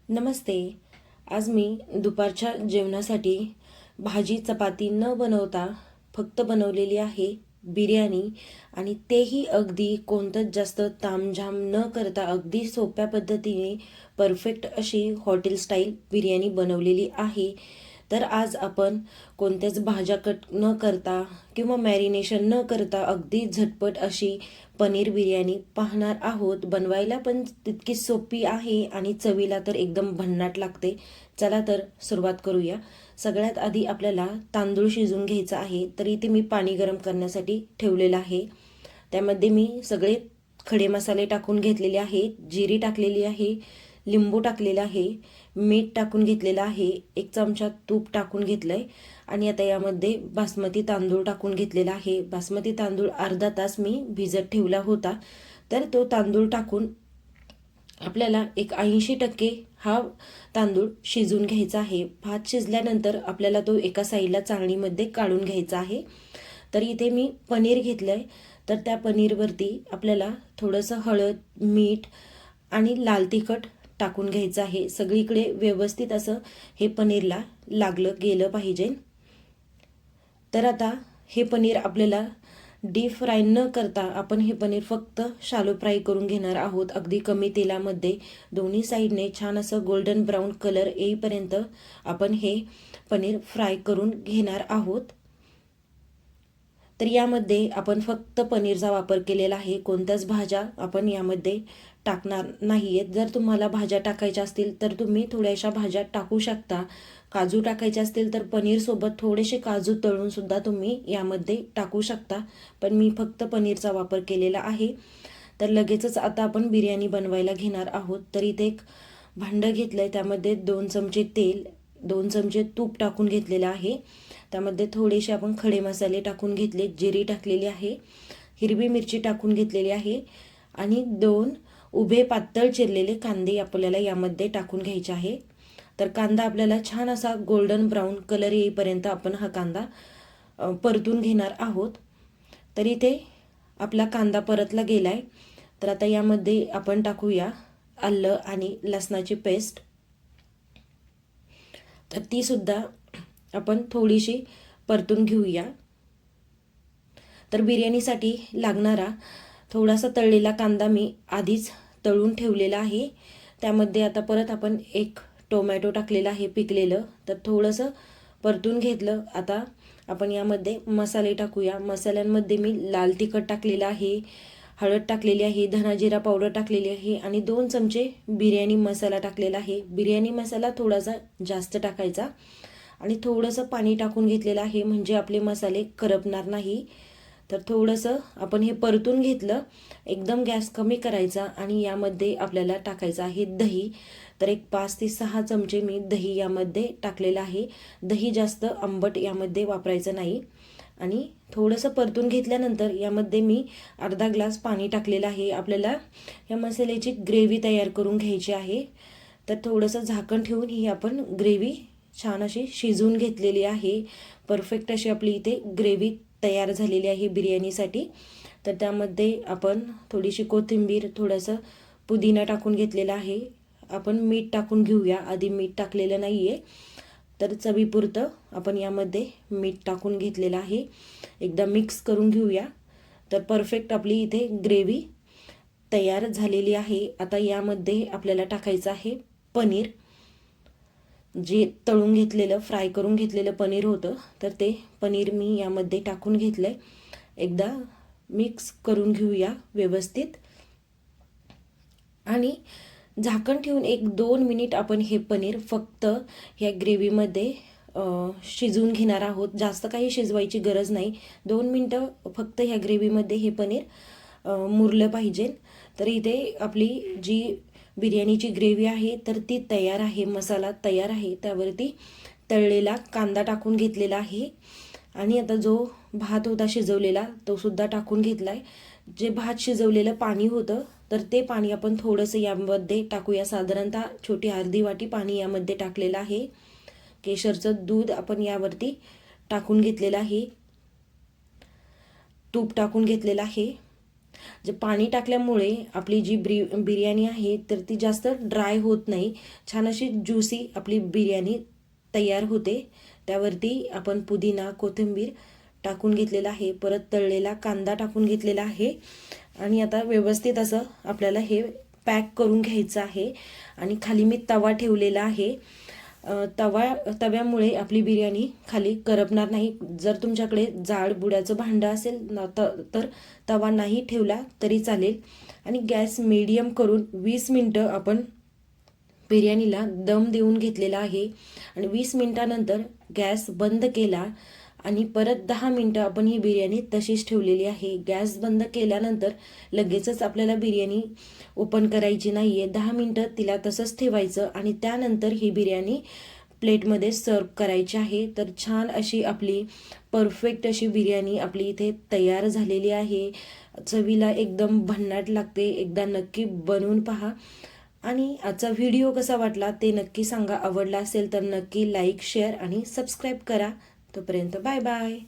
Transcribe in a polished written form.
नमस्ते. आज मी दुपारच्या जेवणासाठी भाजी चपाती न बनवता फक्त बनवलेली आहे बिर्याणी आणि तेही अगदी कोणतंच जास्त तामझाम न करता अगदी सोप्या पद्धतीने परफेक्ट अशी हॉटेल स्टाईल बिर्याणी बनवलेली आहे. तर आज आपण कोणत्याच भाज्या कट न करता किंवा मॅरिनेशन न करता अगदी झटपट अशी पनीर बिर्याणी पाहणार आहोत. बनवायला पण तितकी सोपी आहे आणि चवीला तर एकदम भन्नाट लागते. चला तर सुरुवात करूया. सगळ्यात आधी आपल्याला तांदूळ शिजवून घ्यायचा आहे. तर इथे मी पाणी गरम करण्यासाठी ठेवलेलं आहे. त्यामध्ये मी सगळे खडे मसाले टाकून घेतलेले आहेत. जिरी टाकलेली आहे, लिंबू टाकलेला आहे, मीठ टाकून घेतलेलं आहे, 1 चमचा तूप टाकून घेतलंय आणि आता यामध्ये बासमती तांदूळ टाकून घेतलेला आहे. बासमती तांदूळ अर्धा तास मी भिजत ठेवला होता. तर तो तांदूळ टाकून आपल्याला एक 80% हा तांदूळ शिजून घ्यायचा आहे. भात शिजल्यानंतर आपल्याला तो एका साईडला चाळणीमध्ये काढून घ्यायचा आहे. तर इथे मी पनीर घेतलंय. तर त्या पनीरवरती आपल्याला थोडंसं हळद, मीठ आणि लाल तिखट टाकून घ्यायचं आहे. सगळीकडे व्यवस्थित असं हे पनीरला लागलं गेलं पाहिजे. तर आता हे पनीर आपल्याला डीप फ्राय न करता आपण हे पनीर फक्त शालो फ्राय करून घेणार आहोत. अगदी कमी तेलामध्ये दोन्ही साईडने छान असं गोल्डन ब्राऊन कलर येईपर्यंत आपण हे पनीर फ्राय करून घेणार आहोत. तर यामध्ये आपण फक्त पनीरचा वापर केलेला आहे. कोणत्याच भाज्या आपण यामध्ये टाकणार नाही आहेत. जर तुम्हाला भाज्या टाकायच्या असतील तर तुम्ही थोड्याशा भाज्या टाकू शकता. काजू टाकायचे असतील तर पनीरसोबत थोडेसे काजू तळून सुद्धा तुम्ही यामध्ये टाकू शकता. पण मी फक्त पनीरचा वापर केलेला आहे. तर लगेचच आता आपण बिर्याणी बनवायला घेणार आहोत. तर इथे एक भांडं घेतलं आहे. त्यामध्ये 2 चमचे तेल, 2 चमचे तूप टाकून घेतलेलं आहे. त्यामध्ये थोडेसे आपण खडे मसाले टाकून घेतले, जिरी टाकलेली आहे, हिरवी मिरची टाकून घेतलेली आहे आणि 2 उभे पातळ चिरलेले कांदे आपल्याला यामध्ये टाकून घ्यायचे आहे. तर कांदा आपल्याला छान असा गोल्डन ब्राऊन कलर येईपर्यंत आपण हा कांदा परतून घेणार आहोत. तर इथे आपला कांदा परतला गेला आहे. तर आता यामध्ये आपण टाकूया आलं आणि लसणाची पेस्ट. तर ती सुद्धा आपण थोडीशी परतून घेऊया. तर बिर्याणीसाठी लागणारा थोडासा तळलेला कांदा मी आधीच तळून ठेवलेला आहे. त्यामध्ये आता परत आपण एक टोमॅटो टाकलेला आहे पिकलेलं. तर थोडंसं परतून घेतलं. आता आपण यामध्ये मसाले टाकूया. मसाल्यांमध्ये मी लाल तिखट टाकलेलं आहे, हळद टाकलेली आहे, धना जिरा पावडर टाकलेली आहे आणि 2 चमचे बिर्याणी मसाला टाकलेला आहे. बिर्याणी मसाला थोडासा जास्त टाकायचा आणि थोडंसं पाणी टाकून घेतलेलं आहे म्हणजे आपले मसाले करपणार नाही. तर थोडंसं आपण हे परतून घेतलं. एकदम गॅस कमी करायचा आणि यामध्ये आपल्याला टाकायचं आहे दही. तर एक 5 ते 6 चमचे मी दही यामध्ये टाकलेलं आहे. दही जास्त आंबट यामध्ये वापरायचं नाही. आणि थोडंसं परतून घेतल्यानंतर यामध्ये मी अर्धा ग्लास पाणी टाकलेलं आहे. आपल्याला या मसाल्याची ग्रेव्ही तयार करून घ्यायची आहे. तर थोडंसं झाकण ठेवून ही आपण ग्रेव्ही छान अशी शिजवून घेतलेली आहे. परफेक्ट अशी आपली इथे ग्रेव्ही तयार झालेली आहे बिर्याणीसाठी. तर त्यामध्ये आपण थोडीशी कोथिंबीर, थोडंसं पुदिना टाकून घेतलेला आहे. आपण मीठ टाकून घेऊया. आधी मीठ टाकलेलं नाही आहे. तर चवीपुरतं आपण यामध्ये मीठ टाकून घेतलेलं आहे. एकदा मिक्स करून घेऊया. तर परफेक्ट आपली इथे ग्रेव्ही तयार झालेली आहे. आता यामध्ये आपल्याला टाकायचं आहे पनीर. जे तळून घेतलेलं, फ्राय करून घेतलेलं पनीर होतं. तर ते पनीर मी यामध्ये टाकून घेतलं आहे. एकदा मिक्स करून घेऊया व्यवस्थित आणि झाकण ठेवून 1-2 मिनिट आपण हे पनीर फक्त ह्या ग्रेव्हीमध्ये शिजवून घेणार आहोत. जास्त काही शिजवायची गरज नाही. 2 मिनटं फक्त ह्या ग्रेव्हीमध्ये हे पनीर मुरलं पाहिजे. तर इथे आपली जी बिर्याणीची ग्रेव्ही आहे तर ती तयार आहे. मसाला तयार आहे. त्यावरती तळलेला कांदा टाकून घेतलेला आहे आणि आता जो भात होता शिजवलेला तो सुद्धा टाकून घेतला आहे. जे भात शिजवलेलं पाणी होतं तर ते पाणी आपण थोडंसं यामध्ये टाकूया. साधारणतः छोटी अर्धी वाटी पाणी यामध्ये टाकलेलं आहे. केशरचं दूध आपण यावरती टाकून घेतलेलं आहे. तूप टाकून घेतलेलं आहे जे पाणी टाकल्यामुळे आपली जी बिर्याणी आहे तर ती जास्त ड्राय होत नाही, छान अशी ज्युसी आपली बिर्याणी तयार होते. त्यावरती आपण पुदिना, कोथिंबीर टाकून घेतलेला आहे, परत तळलेला कांदा टाकून घेतलेला आहे आणि आता व्यवस्थित असं आपल्याला हे पॅक करून घ्यायचं आहे. आणि खाली मी तवा ठेवलेला आहे. तव्यामुळे आपली बिर्याणी खाली करपणार नाही. जर तुमच्याकडे जाड बुडाचं भांडं असेल ना तर तवा नाही ठेवला तरी चालेल. आणि गॅस मीडियम करून 20 मिनटं आपण बिर्याणीला दम देऊन घेतलेला आहे. आणि 20 मिनटानंतर गॅस बंद केला आणि परत 10 मिनटं आपण ही बिर्याणी तशीच ठेवलेली आहे. गॅस बंद केल्यानंतर लगेचच आपल्याला बिर्याणी ओपन करायची नाही आहे. 10 मिनटं तिला तसंच ठेवायचं आणि त्यानंतर ही बिर्याणी प्लेटमध्ये सर्व करायची आहे. तर छान अशी आपली परफेक्ट अशी बिर्याणी आपली इथे तयार झालेली आहे. चवीला एकदम भन्नाट लागते. एकदा नक्की बनवून पहा. आणि आजचा व्हिडिओ कसा वाटला ते नक्की सांगा. आवडला असेल तर नक्की लाईक, शेअर आणि सबस्क्राईब करा. तोपर्यंत बाय बाय.